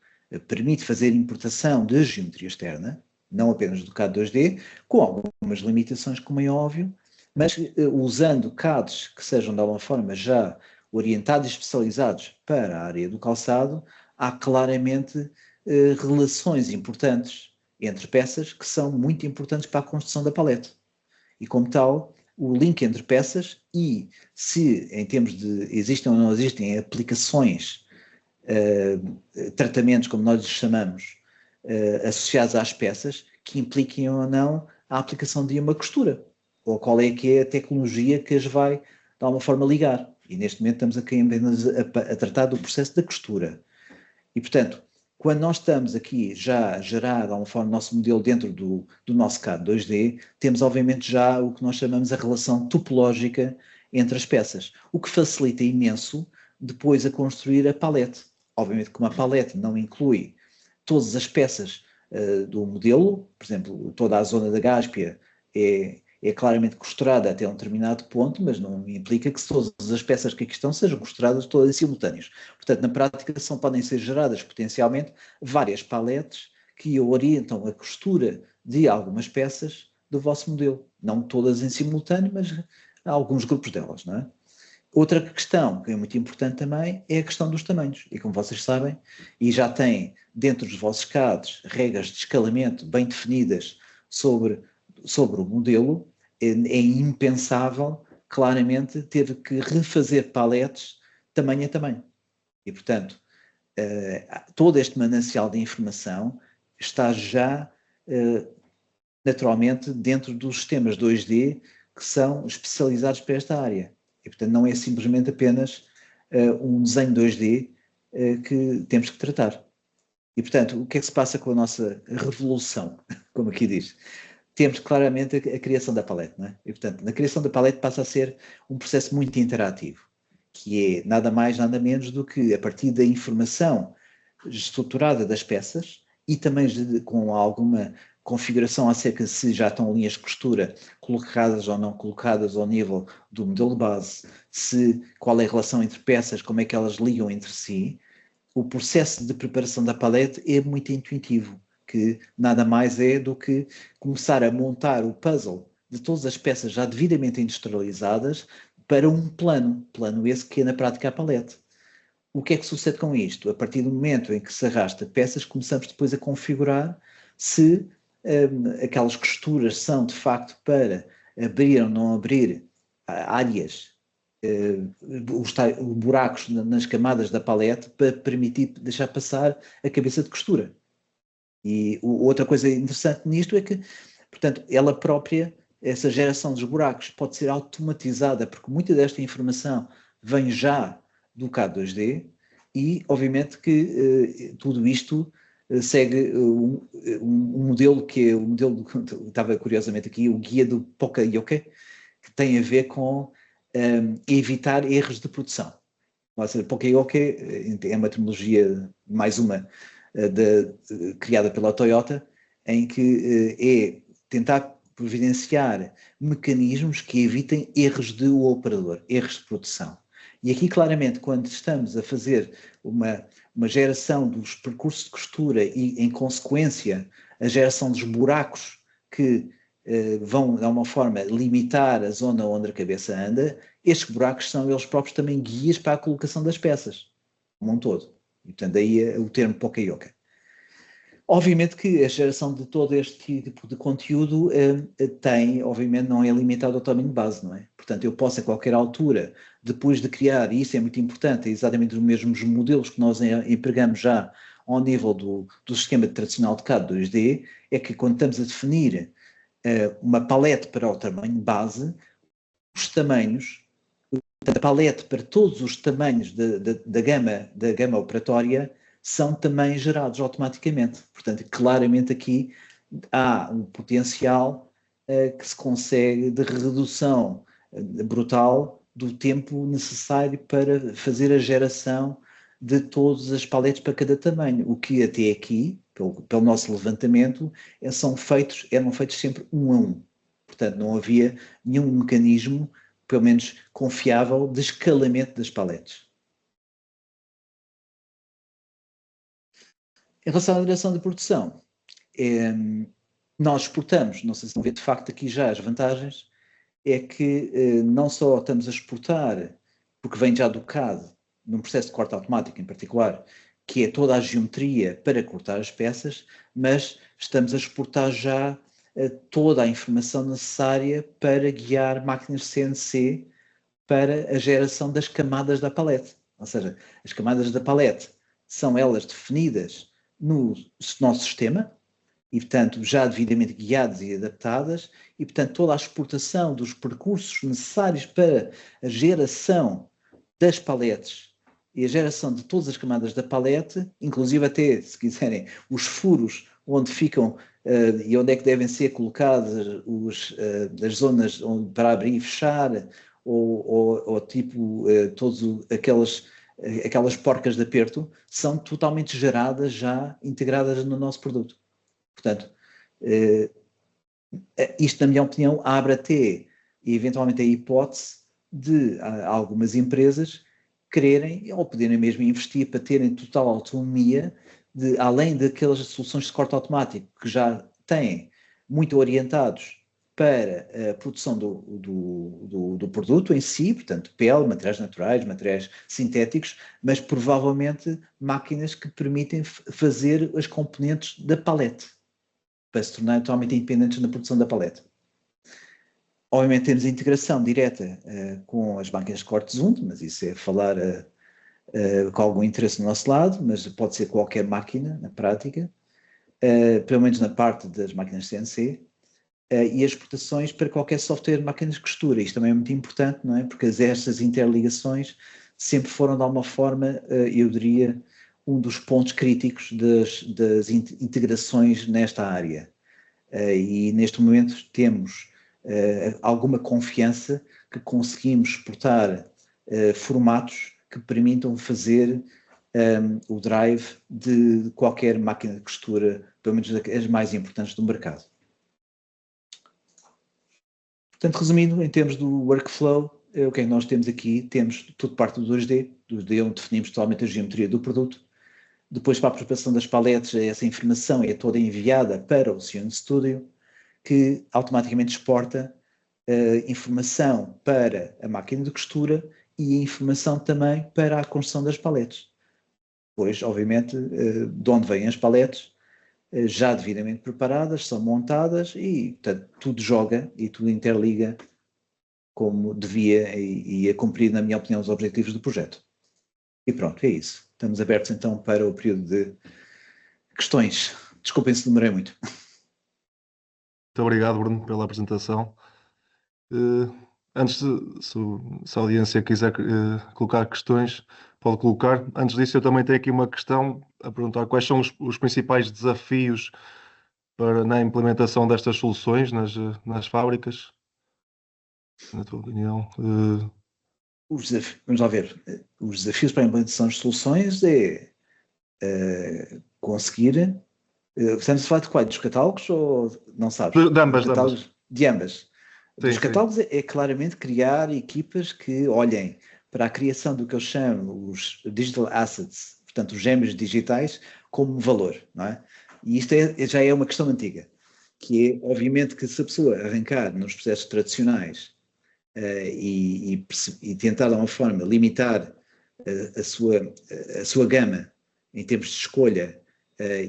permite fazer importação de geometria externa, não apenas do CAD 2D, com algumas limitações, como é óbvio, mas usando CADs que sejam de alguma forma já orientados e especializados para a área do calçado, há claramente relações importantes entre peças que são muito importantes para a construção da palete. E como tal, o link entre peças e se, em termos de existem ou não existem aplicações, tratamentos, como nós lhes chamamos, associados às peças, que impliquem ou não a aplicação de uma costura, ou qual é que é a tecnologia que as vai, de alguma forma, ligar. E neste momento estamos aqui a tratar do processo da costura. E, portanto, quando nós estamos aqui já a gerar, de alguma forma, o nosso modelo dentro do nosso CAD 2D, temos, obviamente, já o que nós chamamos a relação topológica entre as peças, o que facilita imenso depois a construir a palete. Obviamente que uma palete não inclui todas as peças do modelo, por exemplo, toda a zona da gáspia é claramente costurada até um determinado ponto, mas não implica que todas as peças que aqui estão sejam costuradas todas em simultâneos. Portanto, na prática, podem ser geradas potencialmente várias paletes que orientam a costura de algumas peças do vosso modelo. Não todas em simultâneo, mas alguns grupos delas, não é? Outra questão que é muito importante também é a questão dos tamanhos. E como vocês sabem, e já têm dentro dos vossos CADs regras de escalamento bem definidas sobre o modelo, é impensável, claramente, ter que refazer paletes tamanho a tamanho. E, portanto, todo este manancial de informação está já, naturalmente, dentro dos sistemas 2D que são especializados para esta área. E, portanto, não é simplesmente apenas um desenho 2D que temos que tratar. E, portanto, o que é que se passa com a nossa revolução, como aqui diz? Temos claramente a criação da palete, não é? E, portanto, na criação da palete passa a ser um processo muito interativo, que é nada mais, nada menos do que, a partir da informação estruturada das peças e também com alguma configuração acerca de se já estão linhas de costura colocadas ou não colocadas ao nível do modelo base, qual é a relação entre peças, como é que elas ligam entre si, o processo de preparação da palete é muito intuitivo, que nada mais é do que começar a montar o puzzle de todas as peças já devidamente industrializadas para um plano esse que é na prática a palete. O que é que sucede com isto? A partir do momento em que se arrasta peças, começamos depois a configurar se aquelas costuras são de facto para abrir ou não abrir áreas, buracos nas camadas da palete para permitir deixar passar a cabeça de costura. E outra coisa interessante nisto é que, portanto, ela própria, essa geração dos buracos pode ser automatizada, porque muita desta informação vem já do CAD 2D e, obviamente, que tudo isto segue um modelo que é o modelo, estava curiosamente aqui, o guia do Poka-yoke, que tem a ver com evitar erros de produção. Ou seja, Poka-yoke é uma terminologia, mais uma, criada pela Toyota, em que é tentar providenciar mecanismos que evitem erros do operador, erros de produção. E aqui, claramente, quando estamos a fazer uma geração dos percursos de costura e, em consequência, a geração dos buracos que vão, de alguma forma, limitar a zona onde a cabeça anda, estes buracos são eles próprios também guias para a colocação das peças, como um todo. E, portanto, daí o termo Poka-Yoke. Obviamente que a geração de todo este tipo de conteúdo tem, obviamente, não é limitado ao tamanho base, não é? Portanto, eu posso a qualquer altura, depois de criar, e isso é muito importante, é exatamente os mesmos modelos que nós empregamos já ao nível do sistema tradicional de CAD 2D, é que quando estamos a definir uma palete para o tamanho base, os tamanhos, a palete para todos os tamanhos da gama operatória são também gerados automaticamente. Portanto, claramente aqui há um potencial que se consegue de redução brutal do tempo necessário para fazer a geração de todas as paletes para cada tamanho, o que até aqui, pelo nosso levantamento, eram feitos sempre um a um. Portanto, não havia nenhum mecanismo, pelo menos confiável, de escalamento das paletes. Em relação à direção de produção, nós exportamos, não sei se estão a ver de facto aqui já as vantagens, é que não só estamos a exportar, porque vem já do CAD, num processo de corte automático em particular, que é toda a geometria para cortar as peças, mas estamos a exportar já toda a informação necessária para guiar máquinas CNC para a geração das camadas da palete. Ou seja, as camadas da palete são elas definidas no nosso sistema e, portanto, já devidamente guiadas e adaptadas, e, portanto, toda a exportação dos percursos necessários para a geração das paletes e a geração de todas as camadas da palete, inclusive até, se quiserem, os furos onde ficam e onde é que devem ser colocadas as zonas para abrir e fechar, ou tipo, todas aquelas porcas de aperto, são totalmente geradas já, integradas no nosso produto. Portanto, isto, na minha opinião, abre até, eventualmente, a hipótese de algumas empresas quererem, ou poderem mesmo investir para terem total autonomia, além daquelas soluções de corte automático que já têm, muito orientados para a produção do produto em si, portanto, pele, materiais naturais, materiais sintéticos, mas provavelmente máquinas que permitem fazer as componentes da palete, para se tornar totalmente independentes na produção da palete. Obviamente temos a integração direta com as máquinas de corte zoom, mas isso é falar com algum interesse do nosso lado, mas pode ser qualquer máquina na prática, pelo menos na parte das máquinas CNC, e as exportações para qualquer software de máquinas de costura. Isto também é muito importante, não é? Porque estas interligações sempre foram, de alguma forma, eu diria, um dos pontos críticos das integrações nesta área. E neste momento temos alguma confiança que conseguimos exportar formatos que permitam fazer o drive de qualquer máquina de costura, pelo menos as mais importantes do mercado. Portanto, resumindo, em termos do workflow, o que é que nós temos aqui? Temos tudo parte do 2D, onde definimos totalmente a geometria do produto. Depois, para a preparação das paletes, essa informação é toda enviada para o Cion Studio, que automaticamente exporta informação para a máquina de costura e informação também para a construção das paletes. Depois, obviamente, de onde vêm as paletes, já devidamente preparadas, são montadas e, portanto, tudo joga e tudo interliga como devia e a cumprir, na minha opinião, os objetivos do projeto. E pronto, é isso. Estamos abertos então para o período de questões. Desculpem se demorei muito. Muito obrigado, Bruno, pela apresentação. Antes se a audiência quiser colocar questões, pode colocar. Antes disso, eu também tenho aqui uma questão a perguntar: quais são os principais desafios na implementação destas soluções nas fábricas, na tua opinião? Vamos lá ver. Os desafios para a implementação de soluções é conseguir. Estamos a falar de quais? Dos catálogos ou não sabes? De ambas. De ambas. Sim, Dos catálogos é claramente criar equipas que olhem para a criação do que eu chamo os digital assets, portanto, os gêmeos digitais, como valor, não é? E isto já é uma questão antiga, que é, obviamente, que se a pessoa arrancar nos processos tradicionais e tentar, de uma forma, limitar a sua gama em termos de escolha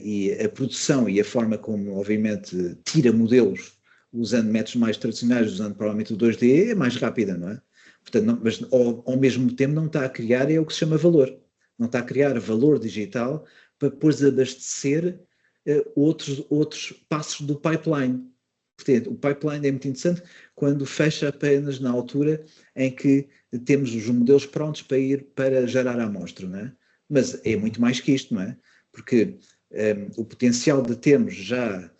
e a produção e a forma como, obviamente, tira modelos usando métodos mais tradicionais, usando provavelmente o 2D, é mais rápida, não é? Portanto, não, mas ao mesmo tempo não está a criar o que se chama valor. Não está a criar valor digital para depois abastecer outros passos do pipeline. Portanto, o pipeline é muito interessante quando fecha apenas na altura em que temos os modelos prontos para ir para gerar a amostra, não é? Mas é muito mais que isto, não é? Porque o potencial de termos já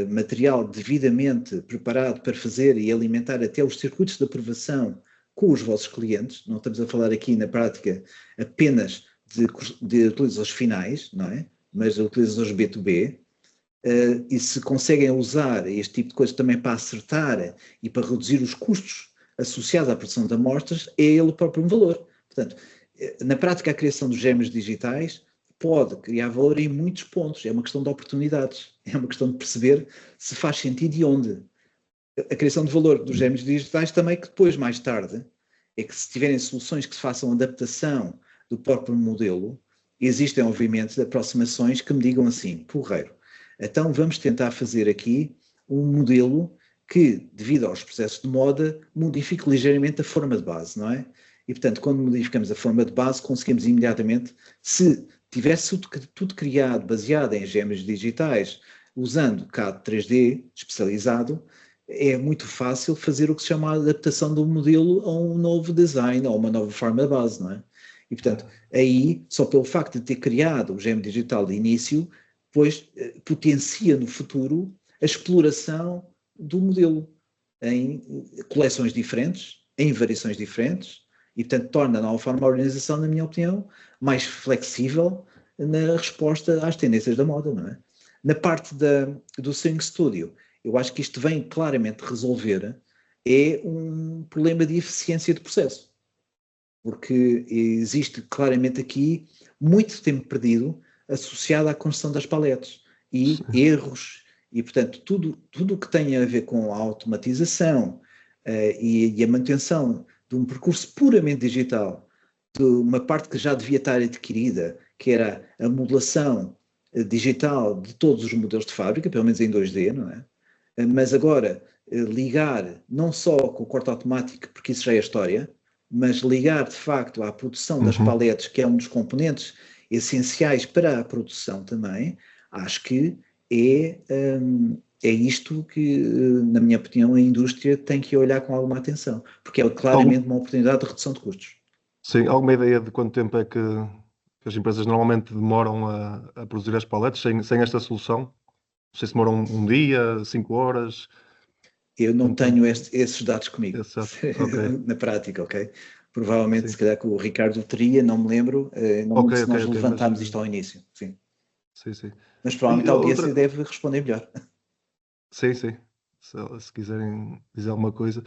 material devidamente preparado para fazer e alimentar até os circuitos de aprovação com os vossos clientes, não estamos a falar aqui na prática apenas de utilizadores finais, não é? Mas de utilizadores B2B, e se conseguem usar este tipo de coisas também para acertar e para reduzir os custos associados à produção de amostras, é ele o próprio valor. Portanto, na prática, a criação dos gêmeos digitais pode criar valor em muitos pontos, é uma questão de oportunidades, é uma questão de perceber se faz sentido e onde. A criação de valor dos gêmeos digitais também, que depois, mais tarde, é que se tiverem soluções que se façam adaptação do próprio modelo, existem, obviamente, aproximações que me digam assim, porreiro, então vamos tentar fazer aqui um modelo que, devido aos processos de moda, modifique ligeiramente a forma de base, não é? E, portanto, quando modificamos a forma de base, conseguimos imediatamente, se tivesse tudo criado, baseado em gêmeos digitais, usando CAD 3D especializado, é muito fácil fazer o que se chama a adaptação do modelo a um novo design, a uma nova forma de base, não é? E, portanto, aí, só pelo facto de ter criado o gêmeo digital de início, depois potencia no futuro a exploração do modelo em coleções diferentes, em variações diferentes, e, portanto, torna, de alguma forma, a organização, na minha opinião, mais flexível na resposta às tendências da moda, não é? Na parte do Swing Studio, eu acho que isto vem claramente resolver um problema de eficiência de processo, porque existe claramente aqui muito tempo perdido associado à construção das paletes e Sim. erros, e portanto tudo o que tem a ver com a automatização e a manutenção de um percurso puramente digital, de uma parte que já devia estar adquirida, que era a modelação digital de todos os modelos de fábrica, pelo menos em 2D, não é? Mas agora ligar não só com o corte automático, porque isso já é história, mas ligar de facto à produção das paletes, que é um dos componentes essenciais para a produção também, acho que é isto que, na minha opinião, a indústria tem que olhar com alguma atenção, porque é claramente uma oportunidade de redução de custos. Sim, alguma ideia de quanto tempo é que as empresas normalmente demoram a produzir as paletes sem esta solução? Não sei se demoram um dia, 5 horas. Eu não tenho esses dados comigo, okay. na prática, ok? Provavelmente, sim. Se calhar que o Ricardo teria, não me lembro, não me lembro se nós levantámos isto ao início, sim. Sim. Mas provavelmente a audiência deve responder melhor. Sim. Se quiserem dizer alguma coisa.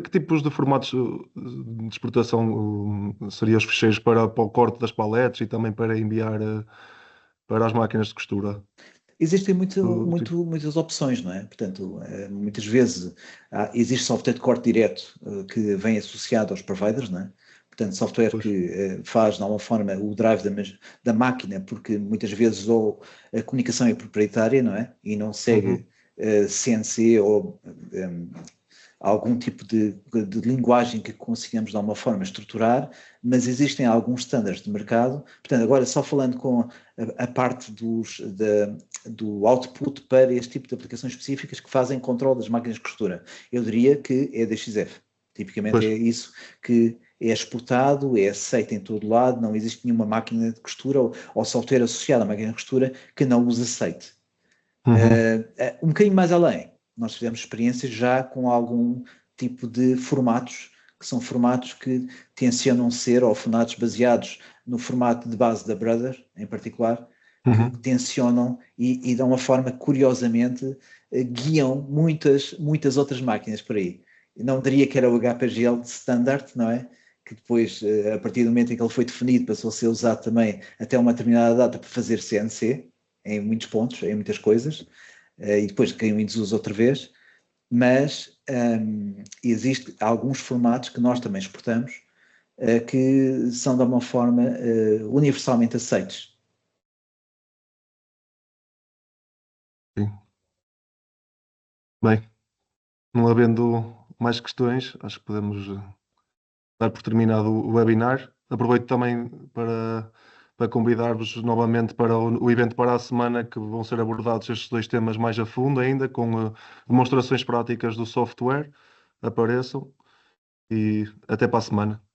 Que tipos de formatos de exportação seriam os ficheiros para o corte das paletes e também para enviar para as máquinas de costura? Existem muitas opções, não é? Portanto, muitas vezes existe software de corte direto que vem associado aos providers, não é? Portanto, software que faz, de alguma forma, o drive da máquina, porque muitas vezes ou a comunicação é proprietária, não é? E não segue CNC ou algum tipo de linguagem que consigamos, de alguma forma, estruturar, mas existem alguns standards de mercado. Portanto, agora só falando com a parte do output para este tipo de aplicações específicas que fazem controle das máquinas de costura, eu diria que é DXF. Tipicamente é isso que é exportado, é aceito em todo lado, não existe nenhuma máquina de costura ou software associado à máquina de costura que não os aceite. Um bocadinho mais além, nós fizemos experiências já com algum tipo de formatos, que são formatos que tencionam ser, ou formatos baseados no formato de base da Brother, em particular, que tensionam e de uma forma, curiosamente, guiam muitas outras máquinas por aí. Não diria que era o HPGL de standard, não é? que depois, a partir do momento em que ele foi definido, passou a ser usado também até uma determinada data para fazer CNC, em muitos pontos, em muitas coisas, e depois caiu em desuso outra vez, mas existem alguns formatos que nós também exportamos, que são de uma forma universalmente aceitos. Sim. Bem, não havendo mais questões, acho que podemos dar por terminado o webinar. Aproveito também para convidar-vos novamente para o evento para a semana, que vão ser abordados estes dois temas mais a fundo ainda, com demonstrações práticas do software. Apareçam e até para a semana.